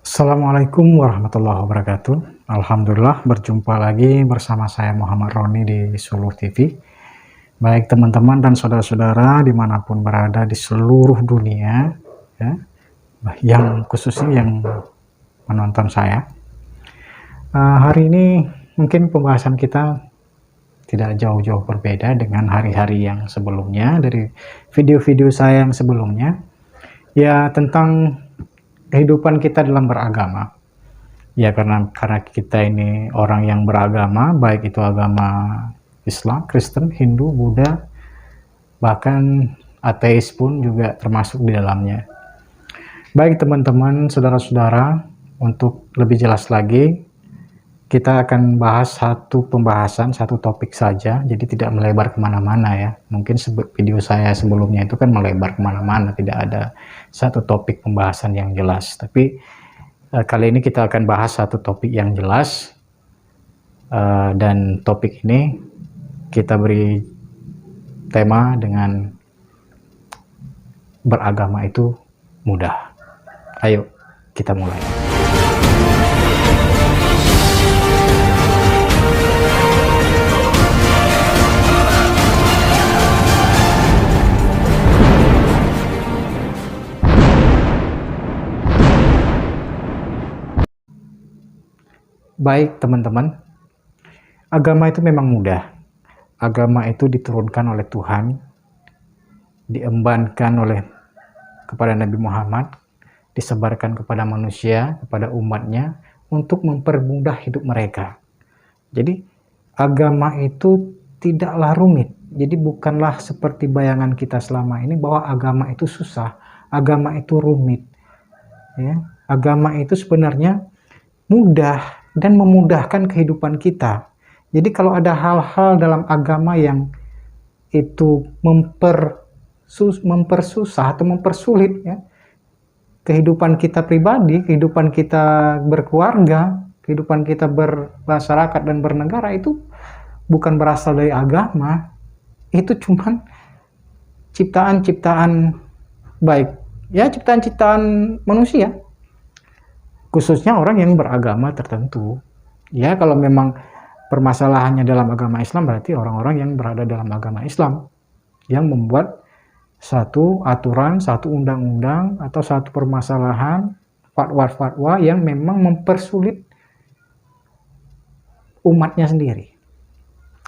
Assalamualaikum warahmatullahi wabarakatuh. Alhamdulillah berjumpa lagi bersama saya Muhammad Roni di Suluh TV. Baik teman-teman dan saudara-saudara dimanapun berada di seluruh dunia, ya, yang khususnya yang menonton saya. Hari ini mungkin pembahasan kita tidak jauh-jauh berbeda dengan hari-hari yang sebelumnya dari video-video saya yang sebelumnya. Ya, tentang kehidupan kita dalam beragama. Ya, karena kita ini orang yang beragama, baik itu agama Islam, Kristen, Hindu, Buddha, bahkan ateis pun juga termasuk di dalamnya. Baik teman-teman, saudara-saudara, untuk lebih jelas lagi, kita akan bahas satu topik saja, jadi tidak melebar kemana-mana ya. Mungkin video saya sebelumnya itu kan melebar kemana-mana, tidak ada satu topik pembahasan yang jelas. Tapi kali ini kita akan bahas satu topik yang jelas, dan topik ini kita beri tema dengan beragama itu mudah. Ayo kita mulai. Baik teman-teman, agama itu memang mudah. Agama itu diturunkan oleh Tuhan, diembankan kepada Nabi Muhammad, disebarkan kepada manusia, kepada umatnya, untuk mempermudah hidup mereka. Jadi agama itu tidaklah rumit. Jadi bukanlah seperti bayangan kita selama ini bahwa agama itu susah, agama itu rumit. Ya, agama itu sebenarnya mudah dan memudahkan kehidupan kita. Jadi kalau ada hal-hal dalam agama yang itu mempersusah atau mempersulit ya, kehidupan kita pribadi, kehidupan kita berkeluarga, kehidupan kita bermasyarakat dan bernegara, itu bukan berasal dari agama. Itu cuman ciptaan-ciptaan baik, ya ciptaan-ciptaan manusia, khususnya orang yang beragama tertentu. Ya, kalau memang permasalahannya dalam agama Islam, berarti orang-orang yang berada dalam agama Islam yang membuat satu aturan, satu undang-undang, atau satu permasalahan, fatwa-fatwa yang memang mempersulit umatnya sendiri.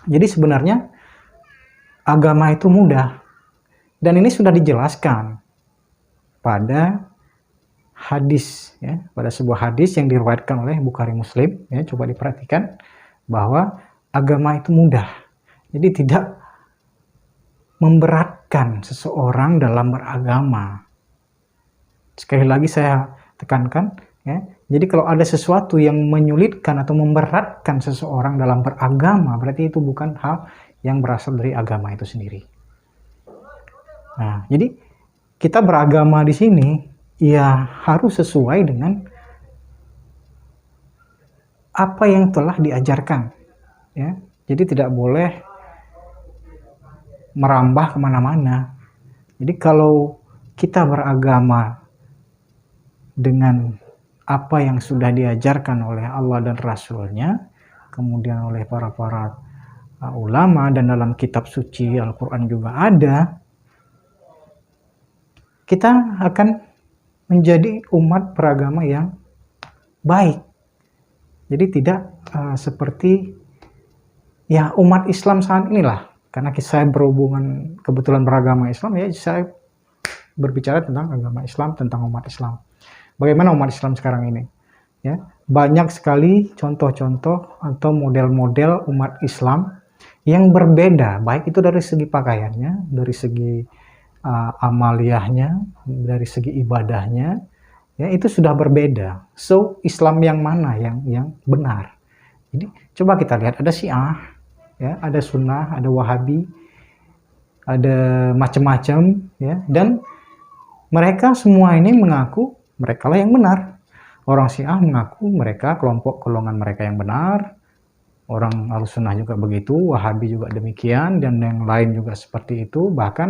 Jadi sebenarnya agama itu mudah, dan ini sudah dijelaskan pada hadis ya, pada sebuah hadis yang diriwayatkan oleh Bukhari Muslim ya. Coba diperhatikan bahwa agama itu mudah, jadi tidak memberatkan seseorang dalam beragama. Sekali lagi saya tekankan ya, jadi kalau ada sesuatu yang menyulitkan atau memberatkan seseorang dalam beragama, berarti itu bukan hal yang berasal dari agama itu sendiri. Nah, jadi kita beragama di sini ya harus sesuai dengan apa yang telah diajarkan ya. Jadi tidak boleh merambah kemana-mana. Jadi kalau kita beragama dengan apa yang sudah diajarkan oleh Allah dan Rasul-Nya, kemudian oleh para ulama, dan dalam kitab suci Al-Quran juga ada, kita akan menjadi umat beragama yang baik. Jadi tidak seperti ya umat Islam saat inilah. Karena saya berhubungan kebetulan beragama Islam, ya saya berbicara tentang agama Islam, tentang umat Islam. Bagaimana umat Islam sekarang ini? Ya, banyak sekali contoh-contoh atau model-model umat Islam yang berbeda, baik itu dari segi pakaiannya, dari segi amaliyahnya, dari segi ibadahnya, ya itu sudah berbeda. So Islam yang mana yang benar? Jadi coba kita lihat, ada Syiah, ya, ada Sunnah, ada Wahabi, ada macam-macam, ya, dan mereka semua ini mengaku mereka lah yang benar. Orang Syiah mengaku mereka kelompok golongan mereka yang benar. Orang Ahlussunnah juga begitu, Wahabi juga demikian, dan yang lain juga seperti itu. Bahkan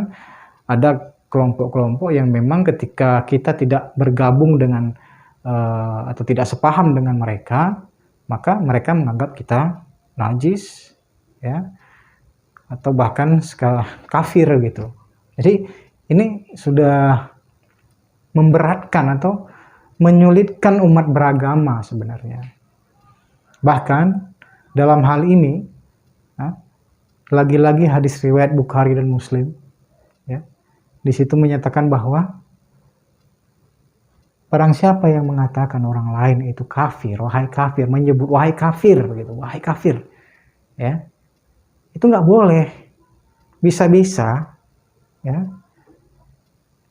ada kelompok-kelompok yang memang ketika kita tidak bergabung dengan atau tidak sepaham dengan mereka, maka mereka menganggap kita najis, ya, atau bahkan kafir gitu. Jadi ini sudah memberatkan atau menyulitkan umat beragama sebenarnya. Bahkan dalam hal ini, lagi-lagi hadis riwayat Bukhari dan Muslim, ya, di situ menyatakan bahwa barang siapa yang mengatakan orang lain itu kafir, wahai kafir, menyebut wahai kafir, begitu, wahai kafir, ya, itu nggak boleh. Bisa-bisa, ya,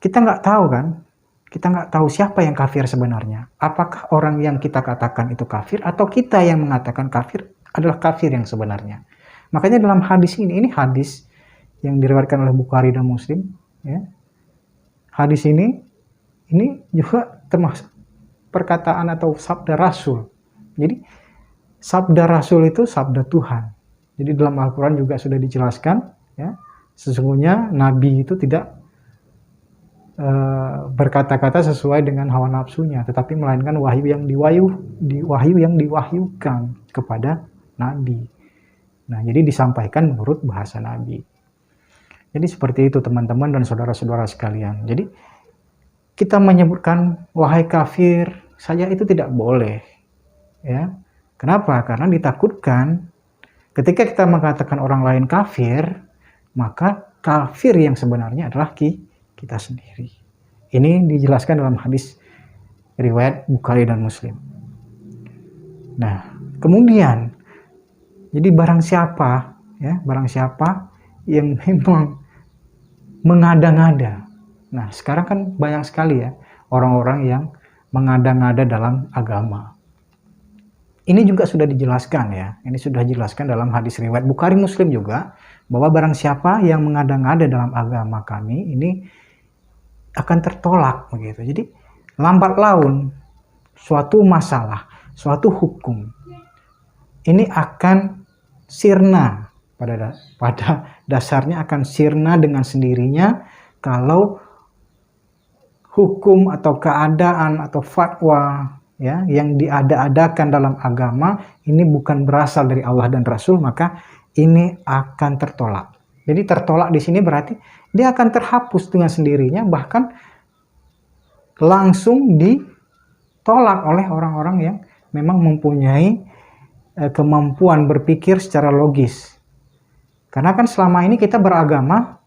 kita nggak tahu kan, kita nggak tahu siapa yang kafir sebenarnya. Apakah orang yang kita katakan itu kafir, atau kita yang mengatakan kafir adalah kafir yang sebenarnya. Makanya dalam hadis ini hadis yang diriwayatkan oleh Bukhari dan Muslim, ya, hadis ini juga termasuk perkataan atau sabda Rasul. Jadi sabda Rasul itu sabda Tuhan. Jadi dalam Al-Quran juga sudah dijelaskan, ya, sesungguhnya Nabi itu tidak berkata-kata sesuai dengan hawa nafsunya, tetapi melainkan wahyu yang diwahyukan kepada Nabi. Nah, jadi disampaikan menurut bahasa Nabi. Jadi seperti itu teman-teman dan saudara-saudara sekalian. Jadi kita menyebutkan wahai kafir saja itu tidak boleh, ya. Kenapa? Karena ditakutkan ketika kita mengatakan orang lain kafir, maka kafir yang sebenarnya adalah kita sendiri. Ini dijelaskan dalam hadis riwayat Bukhari dan Muslim. Nah, kemudian jadi barang siapa yang memang mengada-ngada. Nah, sekarang kan banyak sekali ya orang-orang yang mengada-ngada dalam agama. Ini juga sudah dijelaskan ya. Ini sudah dijelaskan dalam hadis riwayat Bukhari Muslim juga, bahwa barang siapa yang mengada-ngada dalam agama kami ini akan tertolak begitu. Jadi lambat laun suatu masalah, suatu hukum ini akan sirna, pada dasarnya akan sirna dengan sendirinya kalau hukum atau keadaan atau fatwa, ya, yang diada-adakan dalam agama ini bukan berasal dari Allah dan Rasul, maka ini akan tertolak. Jadi tertolak di sini berarti dia akan terhapus dengan sendirinya, bahkan langsung ditolak oleh orang-orang yang memang mempunyai kemampuan berpikir secara logis. Karena kan selama ini kita beragama,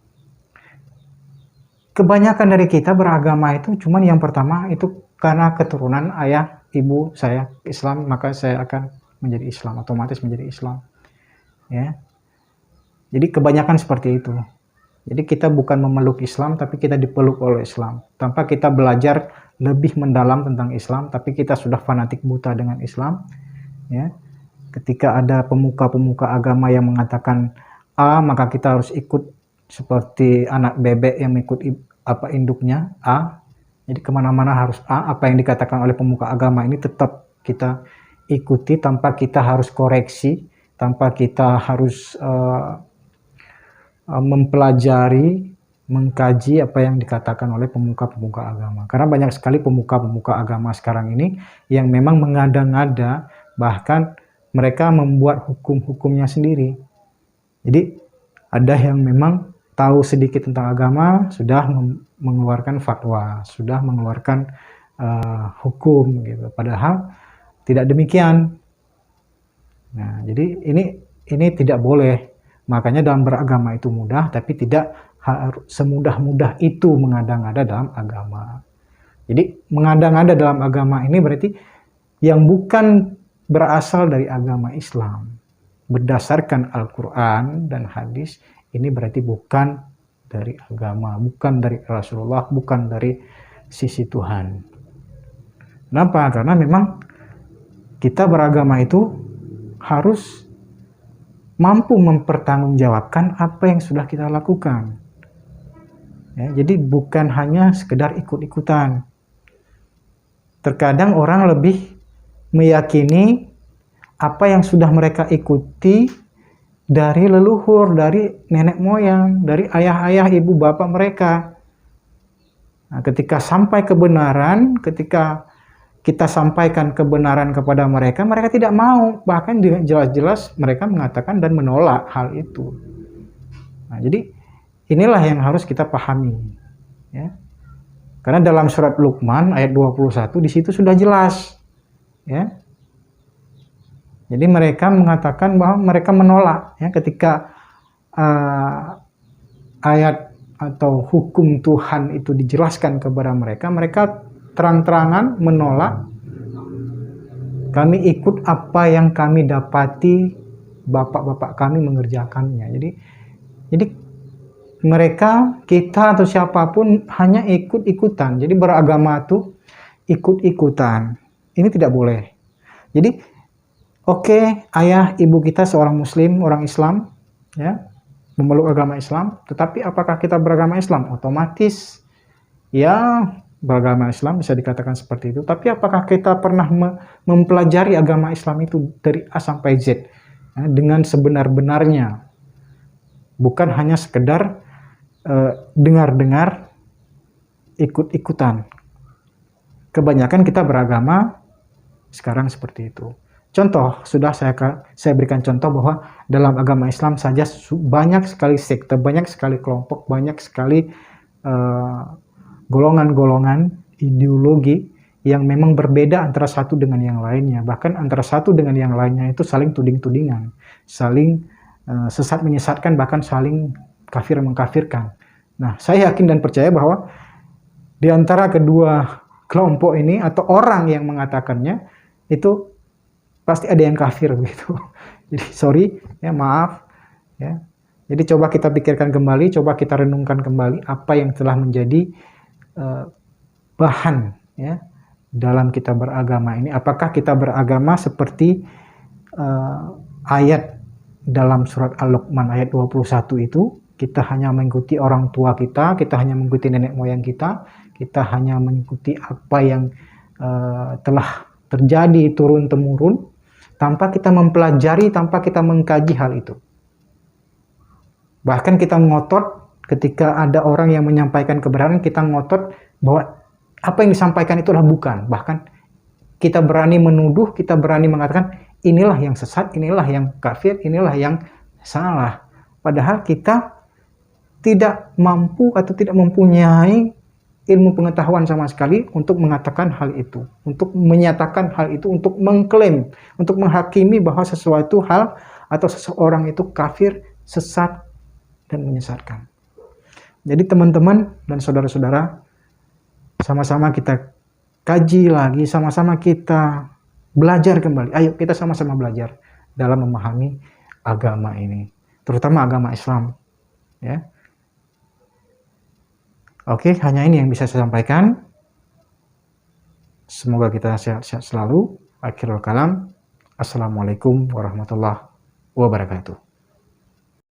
kebanyakan dari kita beragama itu cuman yang pertama itu karena keturunan ayah ibu saya Islam, maka saya akan menjadi Islam, otomatis menjadi Islam, ya. Jadi kebanyakan seperti itu. Jadi kita bukan memeluk Islam, tapi kita dipeluk oleh Islam. Tanpa kita belajar lebih mendalam tentang Islam, tapi kita sudah fanatik buta dengan Islam, ya. Ketika ada pemuka-pemuka agama yang mengatakan A, maka kita harus ikut seperti anak bebek yang ikut induknya A. Jadi kemana-mana harus A, apa yang dikatakan oleh pemuka agama ini tetap kita ikuti tanpa kita harus koreksi, tanpa kita harus mempelajari, mengkaji apa yang dikatakan oleh pemuka-pemuka agama. Karena banyak sekali pemuka-pemuka agama sekarang ini yang memang mengada-ngada, bahkan mereka membuat hukum-hukumnya sendiri. Jadi ada yang memang tahu sedikit tentang agama, sudah mengeluarkan fatwa, sudah mengeluarkan hukum gitu. Padahal tidak demikian. Nah, jadi ini tidak boleh. Makanya dalam beragama itu mudah, tapi tidak harus semudah-mudah itu mengada-ngada dalam agama. Jadi mengada-ngada dalam agama ini berarti yang bukan berasal dari agama Islam, berdasarkan Al-Quran dan hadis, ini berarti bukan dari agama, bukan dari Rasulullah, bukan dari sisi Tuhan. Kenapa? Karena memang kita beragama itu harus mampu mempertanggungjawabkan apa yang sudah kita lakukan. Ya, jadi bukan hanya sekedar ikut-ikutan. Terkadang orang lebih meyakini apa yang sudah mereka ikuti dari leluhur, dari nenek moyang, dari ayah-ayah, ibu bapak mereka. Nah, ketika sampai kebenaran, ketika kita sampaikan kebenaran kepada mereka, mereka tidak mau. Bahkan jelas-jelas mereka mengatakan dan menolak hal itu. Nah, jadi inilah yang harus kita pahami. Ya. Karena dalam surat Luqman ayat 21 di situ sudah jelas. Ya. Jadi mereka mengatakan bahwa mereka menolak ya, ketika ayat atau hukum Tuhan itu dijelaskan kepada mereka, mereka terang-terangan menolak. Kami ikut apa yang kami dapati bapak-bapak kami mengerjakannya. Jadi mereka, kita atau siapapun hanya ikut-ikutan. Jadi beragama itu ikut-ikutan. Ini tidak boleh. Jadi oke, ayah ibu kita seorang muslim, orang Islam, ya, memeluk agama Islam, tetapi apakah kita beragama Islam? Otomatis, ya, beragama Islam bisa dikatakan seperti itu, tapi apakah kita pernah mempelajari agama Islam itu dari A sampai Z, ya, dengan sebenar-benarnya? Bukan hanya sekedar dengar-dengar, ikut-ikutan. Kebanyakan kita beragama sekarang seperti itu. Contoh, sudah saya berikan contoh bahwa dalam agama Islam saja banyak sekali sekte, banyak sekali kelompok, banyak sekali golongan-golongan ideologi yang memang berbeda antara satu dengan yang lainnya. Bahkan antara satu dengan yang lainnya itu saling tuding-tudingan, saling sesat menyesatkan, bahkan saling kafir mengkafirkan. Nah, saya yakin dan percaya bahwa di antara kedua kelompok ini atau orang yang mengatakannya itu pasti ada yang kafir begitu. Jadi sorry ya, maaf ya. Jadi coba kita pikirkan kembali, coba kita renungkan kembali apa yang telah menjadi bahan ya dalam kita beragama ini. Apakah kita beragama seperti ayat dalam surat Al-Luqman ayat 21 itu, kita hanya mengikuti orang tua kita hanya mengikuti nenek moyang kita hanya mengikuti apa yang telah terjadi turun-temurun, tanpa kita mempelajari, tanpa kita mengkaji hal itu. Bahkan kita ngotot ketika ada orang yang menyampaikan kebenaran, kita ngotot bahwa apa yang disampaikan itu adalah bukan. Bahkan kita berani menuduh, kita berani mengatakan inilah yang sesat, inilah yang kafir, inilah yang salah. Padahal kita tidak mampu atau tidak mempunyai ilmu pengetahuan sama sekali untuk mengatakan hal itu, untuk menyatakan hal itu, untuk mengklaim, untuk menghakimi bahwa sesuatu hal atau seseorang itu kafir, sesat, dan menyesatkan. Jadi teman-teman dan saudara-saudara, sama-sama kita kaji lagi, sama-sama kita belajar kembali. Ayo kita sama-sama belajar dalam memahami agama ini, terutama agama Islam. Ya. Oke, hanya ini yang bisa saya sampaikan. Semoga kita sehat-sehat selalu. Akhirul kalam. Assalamualaikum warahmatullahi wabarakatuh.